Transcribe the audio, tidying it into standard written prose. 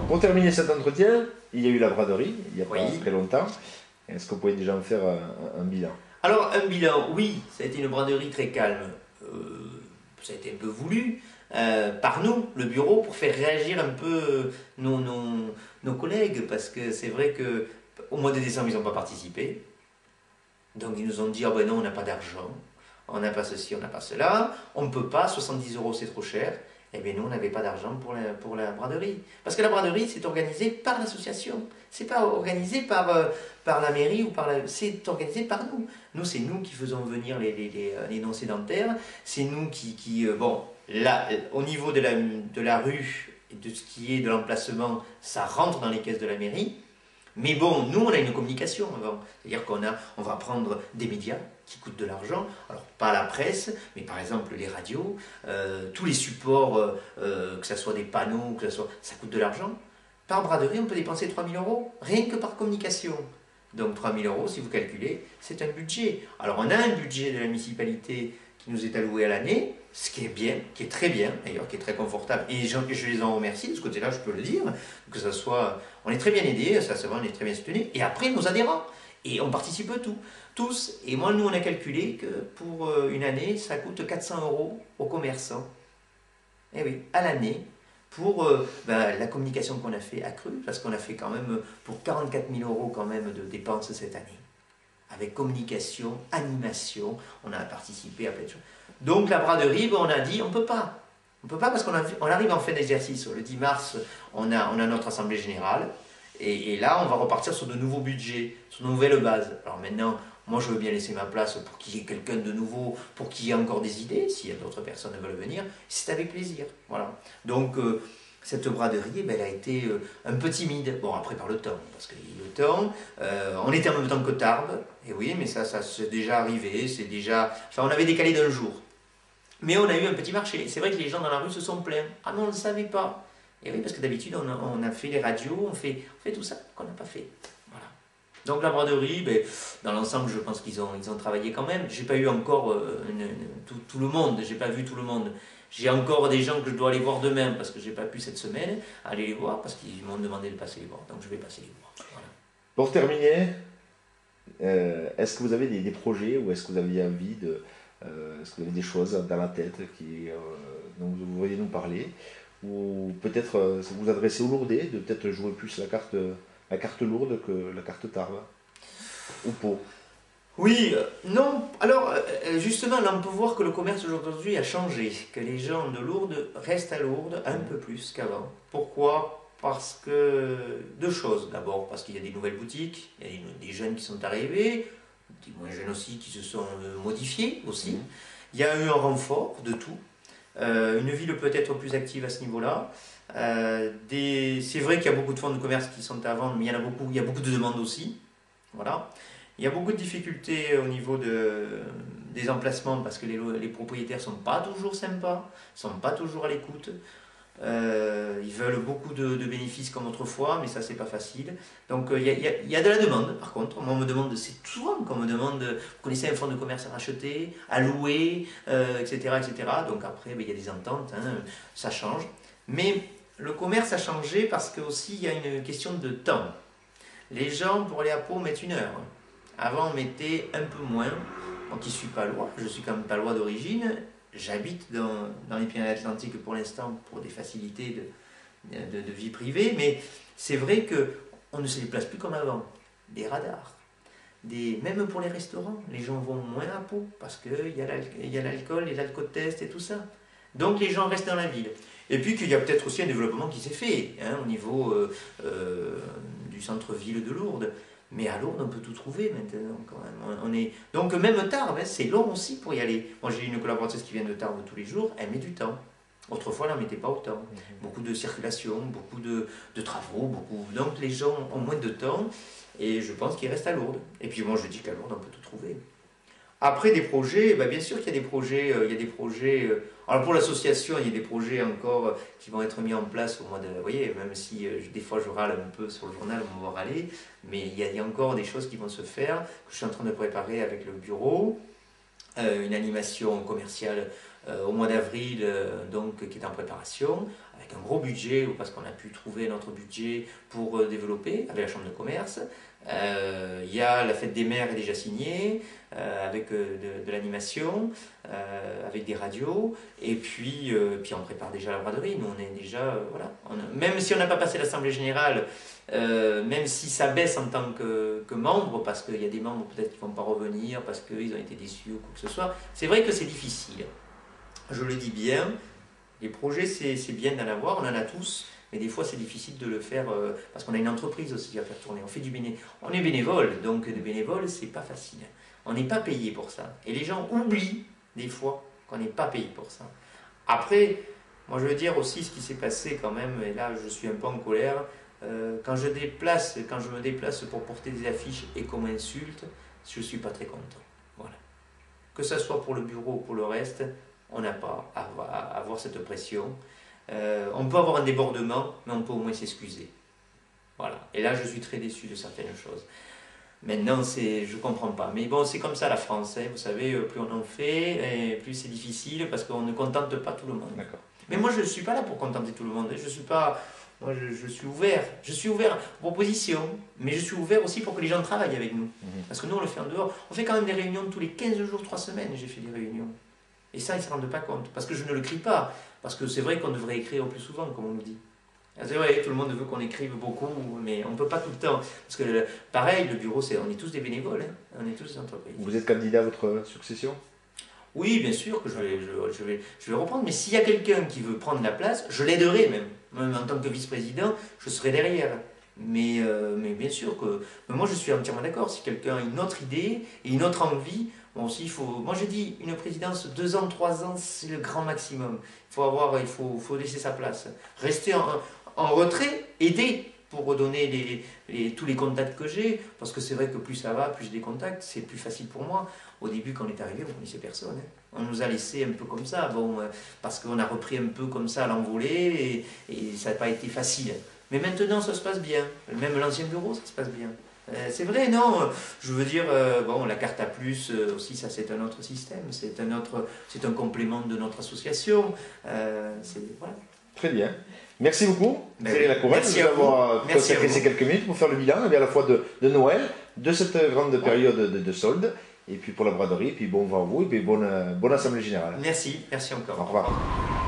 Pour terminer cet entretien, il y a eu la braderie, il n'y a pas Oui. très longtemps. Est-ce que vous pouvez déjà en faire un bilan? Alors, un bilan, oui, ça a été une braderie très calme. Ça a été un peu voulu par nous, le bureau, pour faire réagir un peu nos collègues, parce que c'est vrai que au mois de décembre, ils n'ont pas participé. Donc, ils nous ont dit, ah ben non, on n'a pas d'argent, on n'a pas ceci, on n'a pas cela, on ne peut pas, 70 euros c'est trop cher. Eh bien, nous, on n'avait pas d'argent pour la braderie. Parce que la braderie, c'est organisé par l'association. C'est pas organisé par la mairie ou c'est organisé par nous. Nous, c'est nous qui faisons venir les non-sédentaires. C'est nous bon, là, au niveau de la rue et de ce qui est de l'emplacement, ça rentre dans les caisses de la mairie. Mais bon, nous, on a une communication avant. C'est-à-dire on va prendre des médias qui coûtent de l'argent. Alors, pas la presse, mais par exemple les radios, tous les supports, que ce soit des panneaux, ça coûte de l'argent. Par braderie, on peut dépenser 3 000 euros, rien que par communication. Donc 3 000 euros, si vous calculez, c'est un budget. Alors, on a un budget de la municipalité qui nous est alloué à l'année, ce qui est bien, qui est très bien, d'ailleurs, qui est très confortable. Et je les en remercie, de ce côté-là, je peux le dire, que ça soit... On est très bien aidés, ça se voit, on est très bien soutenus. Et après, nos adhérents. Et on participe tous. Et moi, nous, on a calculé que pour une année, ça coûte 400 euros aux commerçants. Eh oui, à l'année, pour la communication qu'on a fait accrue, parce qu'on a fait quand même pour 44 000 euros quand même de dépenses cette année. Avec communication, animation, on a participé à plein de choses. Donc la braderie, on a dit, on ne peut pas. On ne peut pas parce qu'on arrive en fin d'exercice. Le 10 mars, on a notre assemblée générale. Et là, on va repartir sur de nouveaux budgets, sur de nouvelles bases. Alors maintenant, moi, je veux bien laisser ma place pour qu'il y ait quelqu'un de nouveau, pour qu'il y ait encore des idées. S'il y a d'autres personnes qui veulent venir, c'est avec plaisir. Voilà. Donc, cette braderie, elle a été un peu timide. Bon, après, par le temps, parce que le temps, on était en même temps que Tarbes. Et oui, mais ça c'est déjà arrivé. Enfin, on avait décalé d'un jour. Mais on a eu un petit marché. C'est vrai que les gens dans la rue se sont plaints. Ah, mais on ne le savait pas. Et oui, parce que d'habitude, on a fait les radios, on fait tout ça qu'on n'a pas fait. Voilà. Donc la braderie, dans l'ensemble, je pense qu'ils ont travaillé quand même. J'ai pas eu encore tout le monde, j'ai pas vu tout le monde. J'ai encore des gens que je dois aller voir demain parce que j'ai pas pu cette semaine aller les voir parce qu'ils m'ont demandé de passer les voir. Donc je vais passer les voir. Voilà. Pour terminer, est-ce que vous avez des projets ou est-ce que vous avez envie de... est-ce que vous avez des choses dans la tête dont vous voulez nous parler? Ou peut-être vous adresser aux Lourdais, de peut-être jouer plus la carte lourde que la carte Tarbes ou Pau. Oui, non. Alors, justement, là, on peut voir que le commerce aujourd'hui a changé, que les gens de Lourdes restent à Lourdes un peu plus qu'avant. Pourquoi? Parce que deux choses. D'abord, parce qu'il y a des nouvelles boutiques, il y a des jeunes qui sont arrivés, des moins jeunes aussi qui se sont modifiés aussi. Il y a eu un renfort de tout. Une ville peut-être plus active à ce niveau-là. C'est vrai qu'il y a beaucoup de fonds de commerce qui sont à vendre, mais il y a beaucoup de demandes aussi. Voilà. Il y a beaucoup de difficultés au niveau des emplacements parce que les propriétaires ne sont pas toujours sympas, ne sont pas toujours à l'écoute. Ils veulent beaucoup de bénéfices comme autrefois, mais ça c'est pas facile. Donc il y a de la demande par contre. Moi on me demande, c'est souvent qu'on me demande, vous connaissez un fonds de commerce à racheter, à louer, etc., etc. Donc après il y a des ententes, hein, ça change. Mais le commerce a changé parce que aussi il y a une question de temps. Les gens pour aller à Pau mettent 1 heure. Avant on mettait un peu moins. Moi qui suis palois, je suis quand même palois d'origine. J'habite dans les Pyrénées-Atlantiques pour l'instant pour des facilités de vie privée, mais c'est vrai qu'on ne se déplace plus comme avant. Des radars, même pour les restaurants, les gens vont moins à Pau parce qu'il y a l'alcool, les alcotest et tout ça. Donc les gens restent dans la ville. Et puis qu'il y a peut-être aussi un développement qui s'est fait au niveau du centre-ville de Lourdes. Mais à Lourdes, on peut tout trouver maintenant quand même. Donc même Tarbes, c'est long aussi pour y aller. Moi j'ai une collaboratrice qui vient de Tarbes tous les jours, elle met du temps. Autrefois, elle n'en mettait pas autant. Beaucoup de circulation, beaucoup de travaux, donc les gens ont moins de temps et je pense qu'ils restent à Lourdes. Et puis moi je dis qu'à Lourdes, on peut tout trouver. Après des projets, bien sûr qu'il y a des projets, alors pour l'association, il y a des projets encore qui vont être mis en place au mois de... Vous voyez, même si des fois je râle un peu sur le journal, on va râler, mais il y a encore des choses qui vont se faire, que je suis en train de préparer avec le bureau, une animation commerciale au mois d'avril, donc qui est en préparation, avec un gros budget, parce qu'on a pu trouver notre budget pour développer avec la Chambre de commerce. Il y a la fête des mères est déjà signée, avec de l'animation, avec des radios, et puis on prépare déjà la braderie. Nous on est déjà, voilà, même si on n'a pas passé l'Assemblée Générale, même si ça baisse en tant que membre, parce qu'il y a des membres peut-être qui ne vont pas revenir, parce qu'ils ont été déçus ou quoi que ce soit, c'est vrai que c'est difficile. Je le dis bien, les projets c'est bien d'en avoir, on en a tous, mais des fois c'est difficile de le faire parce qu'on a une entreprise aussi à faire tourner. On est bénévole, donc de bénévole c'est pas facile. On n'est pas payé pour ça. Et les gens oublient des fois qu'on n'est pas payé pour ça. Après, moi je veux dire aussi ce qui s'est passé quand même, et là je suis un peu en colère, quand je me déplace pour porter des affiches et qu'on m'insulte, je ne suis pas très content. Voilà. Que ce soit pour le bureau ou pour le reste, on n'a pas à avoir cette pression. On peut avoir un débordement, mais on peut au moins s'excuser. Voilà. Et là, je suis très déçu de certaines choses. Maintenant, je ne comprends pas. Mais bon, c'est comme ça la France. Hein. Vous savez, plus on en fait, et plus c'est difficile parce qu'on ne contente pas tout le monde. D'accord. Mais moi, je ne suis pas là pour contenter tout le monde. Je suis pas... Moi, je suis ouvert. Je suis ouvert aux propositions, mais je suis ouvert aussi pour que les gens travaillent avec nous. Parce que nous, on le fait en dehors. On fait quand même des réunions tous les 15 jours, 3 semaines. J'ai fait des réunions. Et ça, ils ne se rendent pas compte. Parce que je ne le crie pas. Parce que c'est vrai qu'on devrait écrire plus souvent, comme on nous dit. C'est vrai, tout le monde veut qu'on écrive beaucoup, mais on ne peut pas tout le temps. Parce que, pareil, le bureau, on est tous des bénévoles. Hein. On est tous des entreprises. Vous êtes candidat à votre succession? Oui, bien sûr que je vais reprendre. Mais s'il y a quelqu'un qui veut prendre la place, je l'aiderai même. Même en tant que vice-président, je serai derrière. Mais bien sûr que... Mais moi, je suis entièrement d'accord. Si quelqu'un a une autre idée et une autre envie... Bon, aussi, moi, je dis une présidence, 2 ans, 3 ans, c'est le grand maximum. Il faut laisser sa place. Rester en retrait, aider pour redonner tous les contacts que j'ai. Parce que c'est vrai que plus ça va, plus j'ai des contacts, c'est plus facile pour moi. Au début, quand on est arrivé, on ne connaissait personne. Hein. On nous a laissé un peu comme ça. Bon, parce qu'on a repris un peu comme ça à l'envolée et ça n'a pas été facile. Mais maintenant, ça se passe bien. Même l'ancien bureau, ça se passe bien. C'est vrai, non, je veux dire, bon, la carte à plus aussi, ça c'est un autre système, c'est un complément de notre association. Voilà. Très bien. Merci beaucoup, Cyril Lacourette, de nous avoir consacré ces quelques minutes pour faire le bilan, à la fois de Noël, de cette grande période de solde, et puis pour la braderie, et puis bon vent à vous, et puis bonne Assemblée Générale. Merci encore. Au revoir.